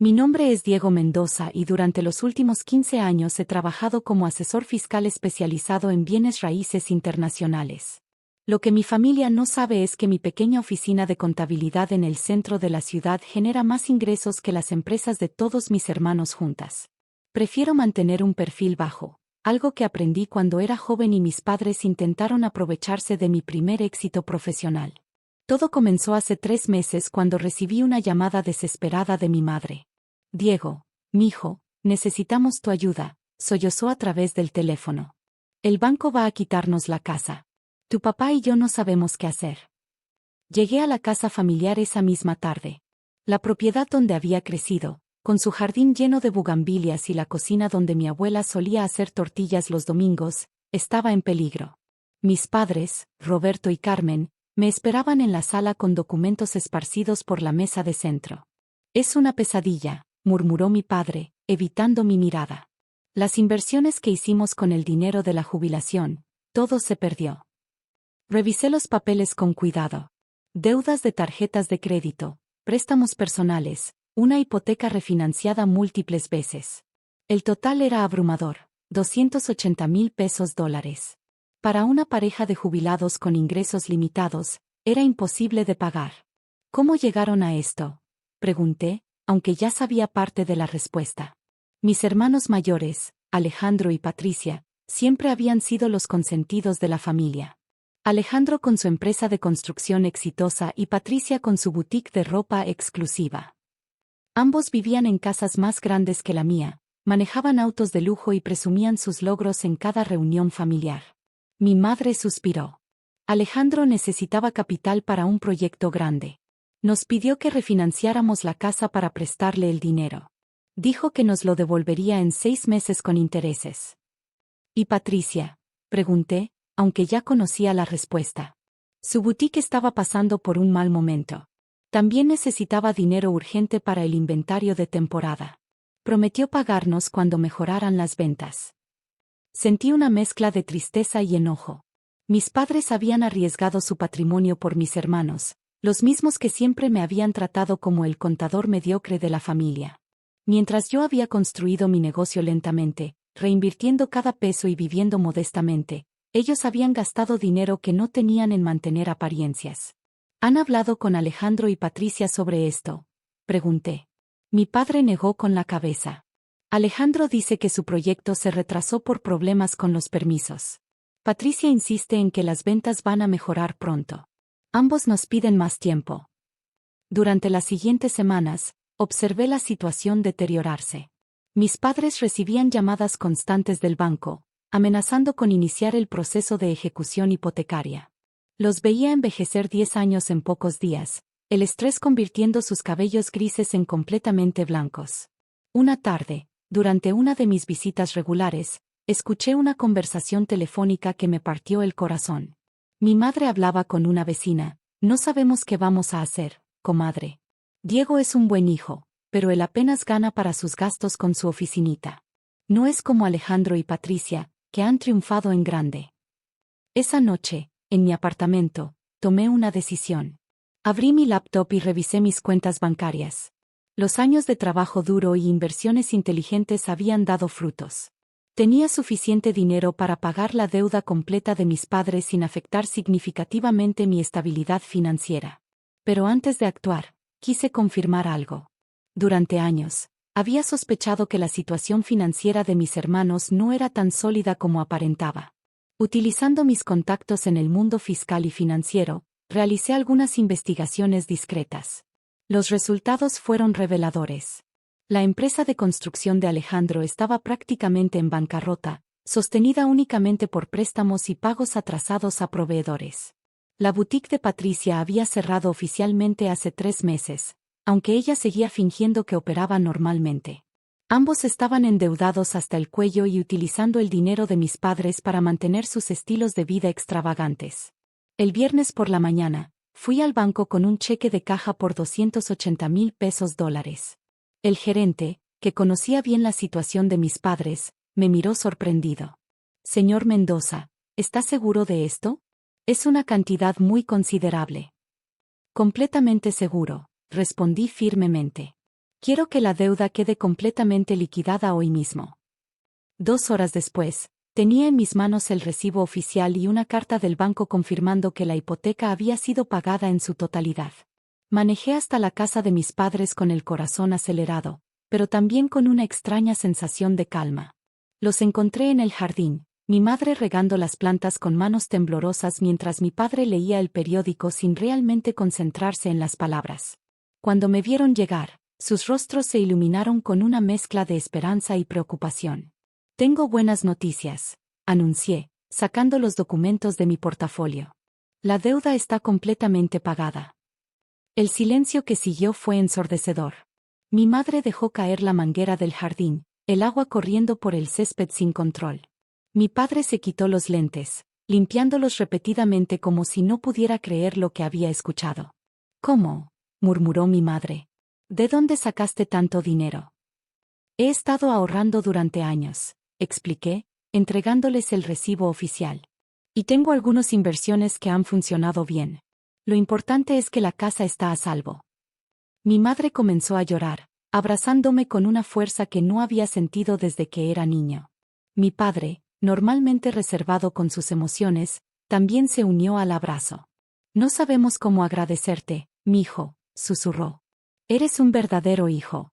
Mi nombre es Diego Mendoza y durante los últimos 15 años he trabajado como asesor fiscal especializado en bienes raíces internacionales. Lo que mi familia no sabe es que mi pequeña oficina de contabilidad en el centro de la ciudad genera más ingresos que las empresas de todos mis hermanos juntas. Prefiero mantener un perfil bajo, algo que aprendí cuando era joven y mis padres intentaron aprovecharse de mi primer éxito profesional. Todo comenzó hace 3 meses cuando recibí una llamada desesperada de mi madre. Diego, mijo, necesitamos tu ayuda, sollozó a través del teléfono. El banco va a quitarnos la casa. Tu papá y yo no sabemos qué hacer. Llegué a la casa familiar esa misma tarde. La propiedad donde había crecido, con su jardín lleno de bugambilias y la cocina donde mi abuela solía hacer tortillas los domingos, estaba en peligro. Mis padres, Roberto y Carmen, me esperaban en la sala con documentos esparcidos por la mesa de centro. Es una pesadilla, murmuró mi padre, evitando mi mirada. Las inversiones que hicimos con el dinero de la jubilación, todo se perdió. Revisé los papeles con cuidado. Deudas de tarjetas de crédito, préstamos personales, una hipoteca refinanciada múltiples veces. El total era abrumador, 280,000 pesos dólares. Para una pareja de jubilados con ingresos limitados, era imposible de pagar. ¿Cómo llegaron a esto?, pregunté, aunque ya sabía parte de la respuesta. Mis hermanos mayores, Alejandro y Patricia, siempre habían sido los consentidos de la familia. Alejandro con su empresa de construcción exitosa y Patricia con su boutique de ropa exclusiva. Ambos vivían en casas más grandes que la mía, manejaban autos de lujo y presumían sus logros en cada reunión familiar. Mi madre suspiró. Alejandro necesitaba capital para un proyecto grande. Nos pidió que refinanciáramos la casa para prestarle el dinero. Dijo que nos lo devolvería en 6 meses con intereses. ¿Y Patricia?, pregunté, aunque ya conocía la respuesta. Su boutique estaba pasando por un mal momento. También necesitaba dinero urgente para el inventario de temporada. Prometió pagarnos cuando mejoraran las ventas. Sentí una mezcla de tristeza y enojo. Mis padres habían arriesgado su patrimonio por mis hermanos, los mismos que siempre me habían tratado como el contador mediocre de la familia. Mientras yo había construido mi negocio lentamente, reinvirtiendo cada peso y viviendo modestamente, ellos habían gastado dinero que no tenían en mantener apariencias. ¿Han hablado con Alejandro y Patricia sobre esto?, pregunté. Mi padre negó con la cabeza. Alejandro dice que su proyecto se retrasó por problemas con los permisos. Patricia insiste en que las ventas van a mejorar pronto. Ambos nos piden más tiempo. Durante las siguientes semanas, observé la situación deteriorarse. Mis padres recibían llamadas constantes del banco, amenazando con iniciar el proceso de ejecución hipotecaria. Los veía envejecer 10 años en pocos días, el estrés convirtiendo sus cabellos grises en completamente blancos. Una tarde, durante una de mis visitas regulares, escuché una conversación telefónica que me partió el corazón. Mi madre hablaba con una vecina. No sabemos qué vamos a hacer, comadre. Diego es un buen hijo, pero él apenas gana para sus gastos con su oficinita. No es como Alejandro y Patricia, que han triunfado en grande. Esa noche, en mi apartamento, tomé una decisión. Abrí mi laptop y revisé mis cuentas bancarias. Los años de trabajo duro y inversiones inteligentes habían dado frutos. Tenía suficiente dinero para pagar la deuda completa de mis padres sin afectar significativamente mi estabilidad financiera. Pero antes de actuar, quise confirmar algo. Durante años, había sospechado que la situación financiera de mis hermanos no era tan sólida como aparentaba. Utilizando mis contactos en el mundo fiscal y financiero, realicé algunas investigaciones discretas. Los resultados fueron reveladores. La empresa de construcción de Alejandro estaba prácticamente en bancarrota, sostenida únicamente por préstamos y pagos atrasados a proveedores. La boutique de Patricia había cerrado oficialmente hace 3 meses, aunque ella seguía fingiendo que operaba normalmente. Ambos estaban endeudados hasta el cuello y utilizando el dinero de mis padres para mantener sus estilos de vida extravagantes. El viernes por la mañana, fui al banco con un cheque de caja por 280,000 pesos dólares. El gerente, que conocía bien la situación de mis padres, me miró sorprendido. Señor Mendoza, ¿está seguro de esto? Es una cantidad muy considerable. Completamente seguro, respondí firmemente. Quiero que la deuda quede completamente liquidada hoy mismo. 2 horas después, tenía en mis manos el recibo oficial y una carta del banco confirmando que la hipoteca había sido pagada en su totalidad. Manejé hasta la casa de mis padres con el corazón acelerado, pero también con una extraña sensación de calma. Los encontré en el jardín, mi madre regando las plantas con manos temblorosas mientras mi padre leía el periódico sin realmente concentrarse en las palabras. Cuando me vieron llegar, sus rostros se iluminaron con una mezcla de esperanza y preocupación. Tengo buenas noticias, anuncié, sacando los documentos de mi portafolio. La deuda está completamente pagada. El silencio que siguió fue ensordecedor. Mi madre dejó caer la manguera del jardín, el agua corriendo por el césped sin control. Mi padre se quitó los lentes, limpiándolos repetidamente como si no pudiera creer lo que había escuchado. ¿Cómo?, murmuró mi madre. ¿De dónde sacaste tanto dinero? He estado ahorrando durante años, expliqué, entregándoles el recibo oficial. Y tengo algunas inversiones que han funcionado bien. Lo importante es que la casa está a salvo. Mi madre comenzó a llorar, abrazándome con una fuerza que no había sentido desde que era niño. Mi padre, normalmente reservado con sus emociones, también se unió al abrazo. No sabemos cómo agradecerte, mijo, susurró. Eres un verdadero hijo.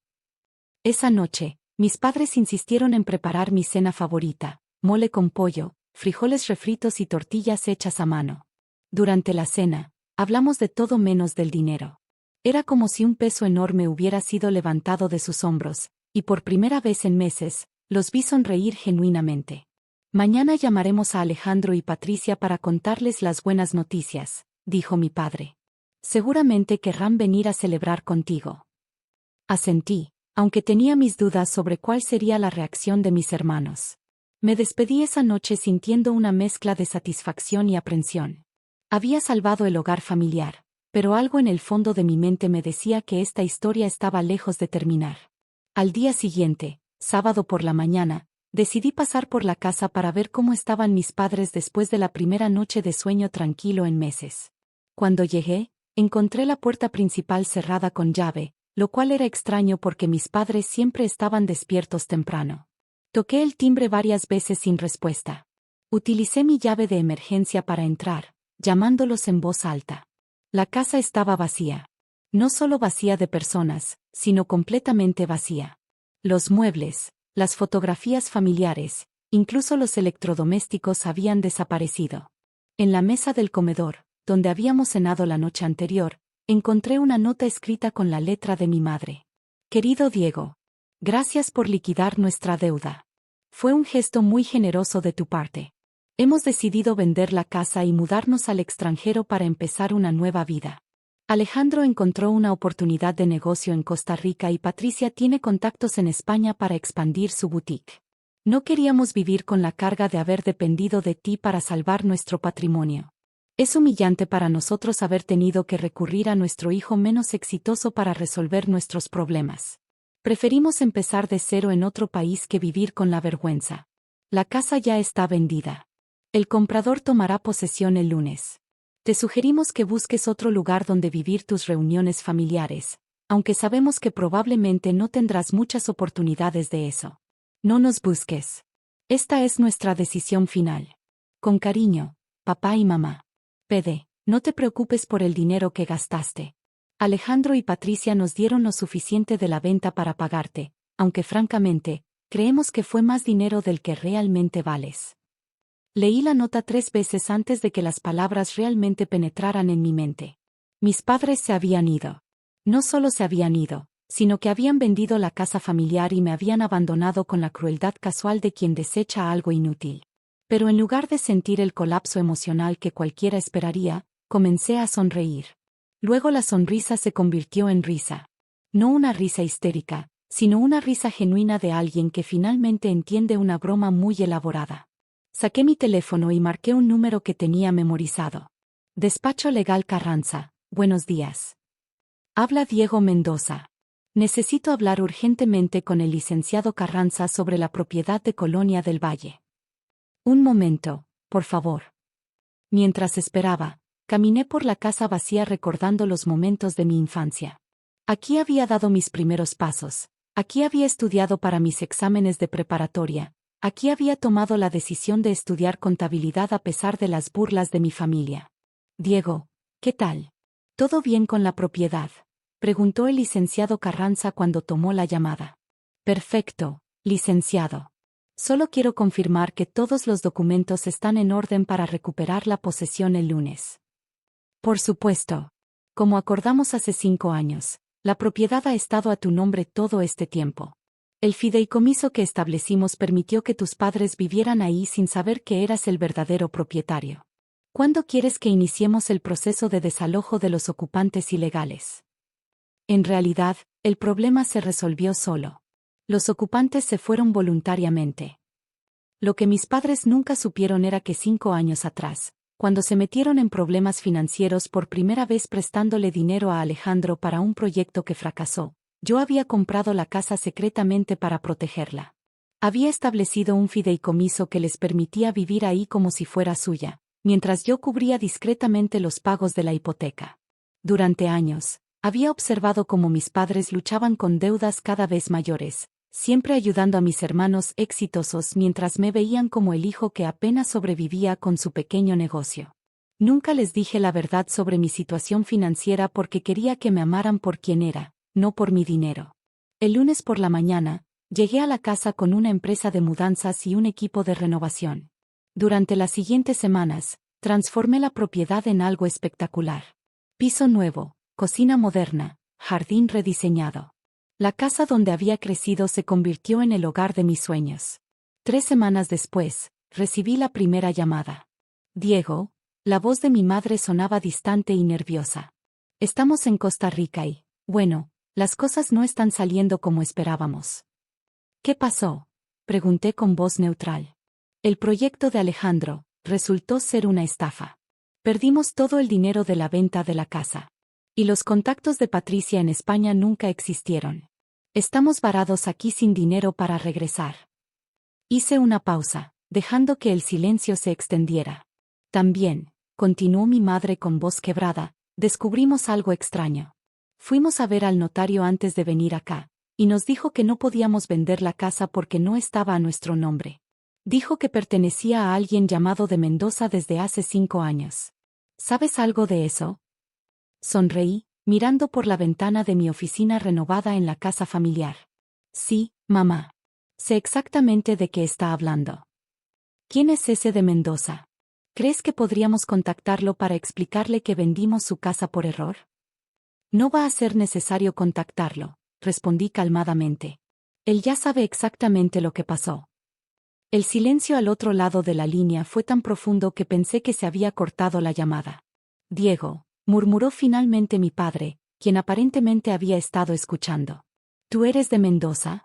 Esa noche, mis padres insistieron en preparar mi cena favorita, mole con pollo, frijoles refritos y tortillas hechas a mano. Durante la cena, hablamos de todo menos del dinero. Era como si un peso enorme hubiera sido levantado de sus hombros, y por primera vez en meses, los vi sonreír genuinamente. Mañana llamaremos a Alejandro y Patricia para contarles las buenas noticias, dijo mi padre. Seguramente querrán venir a celebrar contigo. Asentí, aunque tenía mis dudas sobre cuál sería la reacción de mis hermanos. Me despedí esa noche sintiendo una mezcla de satisfacción y aprensión. Había salvado el hogar familiar, pero algo en el fondo de mi mente me decía que esta historia estaba lejos de terminar. Al día siguiente, sábado por la mañana, decidí pasar por la casa para ver cómo estaban mis padres después de la primera noche de sueño tranquilo en meses. Cuando llegué, encontré la puerta principal cerrada con llave, lo cual era extraño porque mis padres siempre estaban despiertos temprano. Toqué el timbre varias veces sin respuesta. Utilicé mi llave de emergencia para entrar, llamándolos en voz alta. La casa estaba vacía. No solo vacía de personas, sino completamente vacía. Los muebles, las fotografías familiares, incluso los electrodomésticos habían desaparecido. En la mesa del comedor, donde habíamos cenado la noche anterior, encontré una nota escrita con la letra de mi madre. Querido Diego, gracias por liquidar nuestra deuda. Fue un gesto muy generoso de tu parte. Hemos decidido vender la casa y mudarnos al extranjero para empezar una nueva vida. Alejandro encontró una oportunidad de negocio en Costa Rica y Patricia tiene contactos en España para expandir su boutique. No queríamos vivir con la carga de haber dependido de ti para salvar nuestro patrimonio. Es humillante para nosotros haber tenido que recurrir a nuestro hijo menos exitoso para resolver nuestros problemas. Preferimos empezar de cero en otro país que vivir con la vergüenza. La casa ya está vendida. El comprador tomará posesión el lunes. Te sugerimos que busques otro lugar donde vivir tus reuniones familiares, aunque sabemos que probablemente no tendrás muchas oportunidades de eso. No nos busques. Esta es nuestra decisión final. Con cariño, papá y mamá. PD, no te preocupes por el dinero que gastaste. Alejandro y Patricia nos dieron lo suficiente de la venta para pagarte, aunque francamente, creemos que fue más dinero del que realmente vales. Leí la nota 3 veces antes de que las palabras realmente penetraran en mi mente. Mis padres se habían ido. No solo se habían ido, sino que habían vendido la casa familiar y me habían abandonado con la crueldad casual de quien desecha algo inútil. Pero en lugar de sentir el colapso emocional que cualquiera esperaría, comencé a sonreír. Luego la sonrisa se convirtió en risa. No una risa histérica, sino una risa genuina de alguien que finalmente entiende una broma muy elaborada. Saqué mi teléfono y marqué un número que tenía memorizado. Despacho Legal Carranza, buenos días. Habla Diego Mendoza. Necesito hablar urgentemente con el licenciado Carranza sobre la propiedad de Colonia del Valle. Un momento, por favor. Mientras esperaba, caminé por la casa vacía recordando los momentos de mi infancia. Aquí había dado mis primeros pasos. Aquí había estudiado para mis exámenes de preparatoria. Aquí había tomado la decisión de estudiar contabilidad a pesar de las burlas de mi familia. Diego, ¿qué tal? ¿Todo bien con la propiedad?, preguntó el licenciado Carranza cuando tomó la llamada. Perfecto, licenciado. Solo quiero confirmar que todos los documentos están en orden para recuperar la posesión el lunes. Por supuesto. Como acordamos hace 5 años, la propiedad ha estado a tu nombre todo este tiempo. El fideicomiso que establecimos permitió que tus padres vivieran ahí sin saber que eras el verdadero propietario. ¿Cuándo quieres que iniciemos el proceso de desalojo de los ocupantes ilegales? En realidad, el problema se resolvió solo. Los ocupantes se fueron voluntariamente. Lo que mis padres nunca supieron era que 5 años atrás, cuando se metieron en problemas financieros por primera vez prestándole dinero a Alejandro para un proyecto que fracasó, yo había comprado la casa secretamente para protegerla. Había establecido un fideicomiso que les permitía vivir ahí como si fuera suya, mientras yo cubría discretamente los pagos de la hipoteca. Durante años, había observado cómo mis padres luchaban con deudas cada vez mayores, siempre ayudando a mis hermanos exitosos mientras me veían como el hijo que apenas sobrevivía con su pequeño negocio. Nunca les dije la verdad sobre mi situación financiera porque quería que me amaran por quien era, no por mi dinero. El lunes por la mañana, llegué a la casa con una empresa de mudanzas y un equipo de renovación. Durante las siguientes semanas, transformé la propiedad en algo espectacular. Piso nuevo, cocina moderna, jardín rediseñado. La casa donde había crecido se convirtió en el hogar de mis sueños. 3 semanas después, recibí la primera llamada. Diego, la voz de mi madre sonaba distante y nerviosa. Estamos en Costa Rica y, bueno, las cosas no están saliendo como esperábamos. ¿Qué pasó?, pregunté con voz neutral. El proyecto de Alejandro resultó ser una estafa. Perdimos todo el dinero de la venta de la casa. Y los contactos de Patricia en España nunca existieron. Estamos varados aquí sin dinero para regresar. Hice una pausa, dejando que el silencio se extendiera. También, continuó mi madre con voz quebrada, descubrimos algo extraño. Fuimos a ver al notario antes de venir acá, y nos dijo que no podíamos vender la casa porque no estaba a nuestro nombre. Dijo que pertenecía a alguien llamado de Mendoza desde hace 5 años. ¿Sabes algo de eso? Sonreí, mirando por la ventana de mi oficina renovada en la casa familiar. Sí, mamá. Sé exactamente de qué está hablando. ¿Quién es ese de Mendoza? ¿Crees que podríamos contactarlo para explicarle que vendimos su casa por error? No va a ser necesario contactarlo, respondí calmadamente. Él ya sabe exactamente lo que pasó. El silencio al otro lado de la línea fue tan profundo que pensé que se había cortado la llamada. Diego, murmuró finalmente mi padre, quien aparentemente había estado escuchando. ¿Tú eres de Mendoza?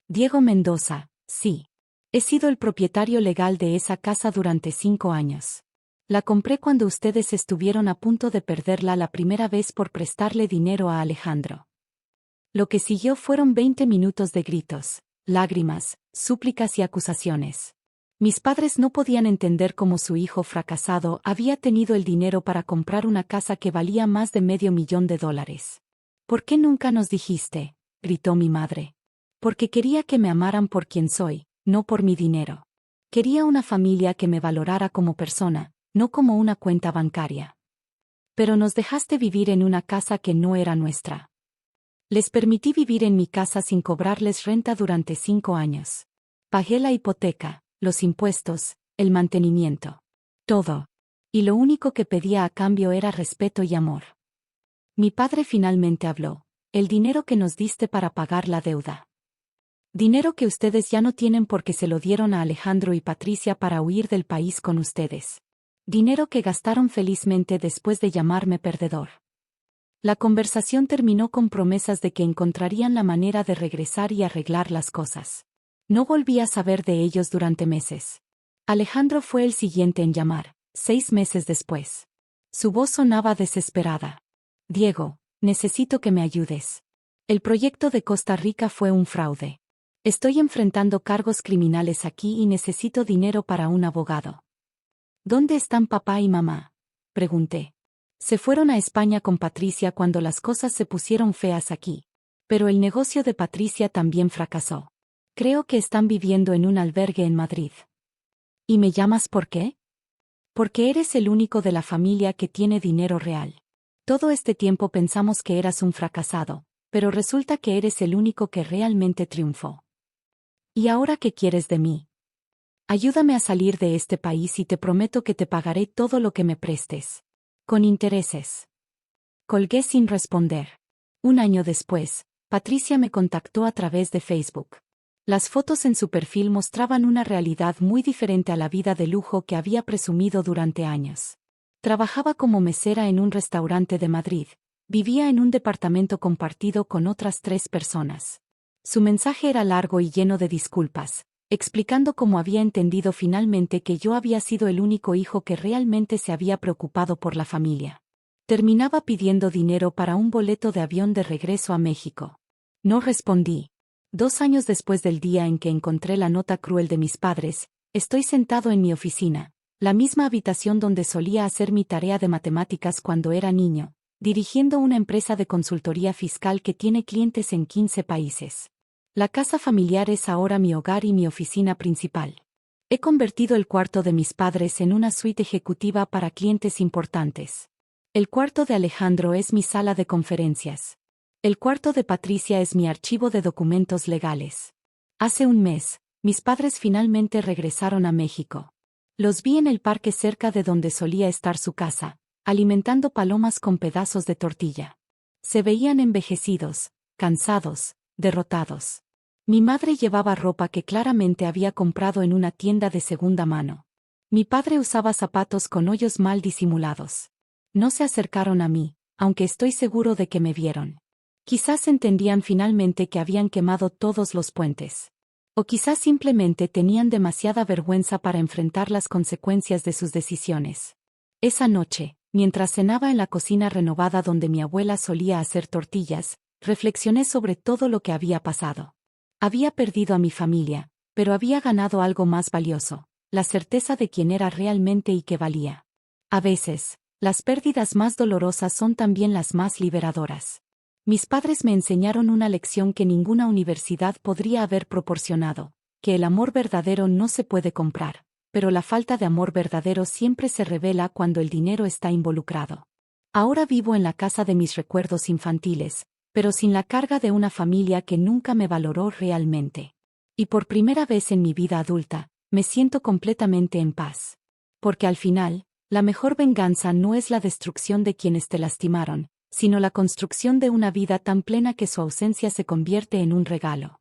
Diego Mendoza, sí. He sido el propietario legal de esa casa durante 5 años. La compré cuando ustedes estuvieron a punto de perderla la primera vez por prestarle dinero a Alejandro. Lo que siguió fueron 20 minutos de gritos, lágrimas, súplicas y acusaciones. Mis padres no podían entender cómo su hijo fracasado había tenido el dinero para comprar una casa que valía más de $500,000. ¿Por qué nunca nos dijiste?, gritó mi madre. Porque quería que me amaran por quien soy, no por mi dinero. Quería una familia que me valorara como persona, no como una cuenta bancaria. Pero nos dejaste vivir en una casa que no era nuestra. Les permití vivir en mi casa sin cobrarles renta durante 5 años. Pagué la hipoteca, los impuestos, el mantenimiento. Todo. Y lo único que pedía a cambio era respeto y amor. Mi padre finalmente habló. El dinero que nos diste para pagar la deuda. Dinero que ustedes ya no tienen porque se lo dieron a Alejandro y Patricia para huir del país con ustedes. Dinero que gastaron felizmente después de llamarme perdedor. La conversación terminó con promesas de que encontrarían la manera de regresar y arreglar las cosas. No volví a saber de ellos durante meses. Alejandro fue el siguiente en llamar, 6 meses después. Su voz sonaba desesperada. Diego, necesito que me ayudes. El proyecto de Costa Rica fue un fraude. Estoy enfrentando cargos criminales aquí y necesito dinero para un abogado. ¿Dónde están papá y mamá?, pregunté. Se fueron a España con Patricia cuando las cosas se pusieron feas aquí. Pero el negocio de Patricia también fracasó. Creo que están viviendo en un albergue en Madrid. ¿Y me llamas por qué? Porque eres el único de la familia que tiene dinero real. Todo este tiempo pensamos que eras un fracasado, pero resulta que eres el único que realmente triunfó. ¿Y ahora qué quieres de mí? Ayúdame a salir de este país y te prometo que te pagaré todo lo que me prestes. Con intereses. Colgué sin responder. Un año después, Patricia me contactó a través de Facebook. Las fotos en su perfil mostraban una realidad muy diferente a la vida de lujo que había presumido durante años. Trabajaba como mesera en un restaurante de Madrid. Vivía en un departamento compartido con otras 3 personas. Su mensaje era largo y lleno de disculpas, explicando cómo había entendido finalmente que yo había sido el único hijo que realmente se había preocupado por la familia. Terminaba pidiendo dinero para un boleto de avión de regreso a México. No respondí. 2 años después del día en que encontré la nota cruel de mis padres, estoy sentado en mi oficina, la misma habitación donde solía hacer mi tarea de matemáticas cuando era niño, dirigiendo una empresa de consultoría fiscal que tiene clientes en 15 países. La casa familiar es ahora mi hogar y mi oficina principal. He convertido el cuarto de mis padres en una suite ejecutiva para clientes importantes. El cuarto de Alejandro es mi sala de conferencias. El cuarto de Patricia es mi archivo de documentos legales. Hace un mes, mis padres finalmente regresaron a México. Los vi en el parque cerca de donde solía estar su casa, alimentando palomas con pedazos de tortilla. Se veían envejecidos, cansados, derrotados. Mi madre llevaba ropa que claramente había comprado en una tienda de segunda mano. Mi padre usaba zapatos con hoyos mal disimulados. No se acercaron a mí, aunque estoy seguro de que me vieron. Quizás entendían finalmente que habían quemado todos los puentes. O quizás simplemente tenían demasiada vergüenza para enfrentar las consecuencias de sus decisiones. Esa noche, mientras cenaba en la cocina renovada donde mi abuela solía hacer tortillas, reflexioné sobre todo lo que había pasado. Había perdido a mi familia, pero había ganado algo más valioso, la certeza de quién era realmente y qué valía. A veces, las pérdidas más dolorosas son también las más liberadoras. Mis padres me enseñaron una lección que ninguna universidad podría haber proporcionado, que el amor verdadero no se puede comprar, pero la falta de amor verdadero siempre se revela cuando el dinero está involucrado. Ahora vivo en la casa de mis recuerdos infantiles, pero sin la carga de una familia que nunca me valoró realmente. Y por primera vez en mi vida adulta, me siento completamente en paz. Porque al final, la mejor venganza no es la destrucción de quienes te lastimaron, sino la construcción de una vida tan plena que su ausencia se convierte en un regalo.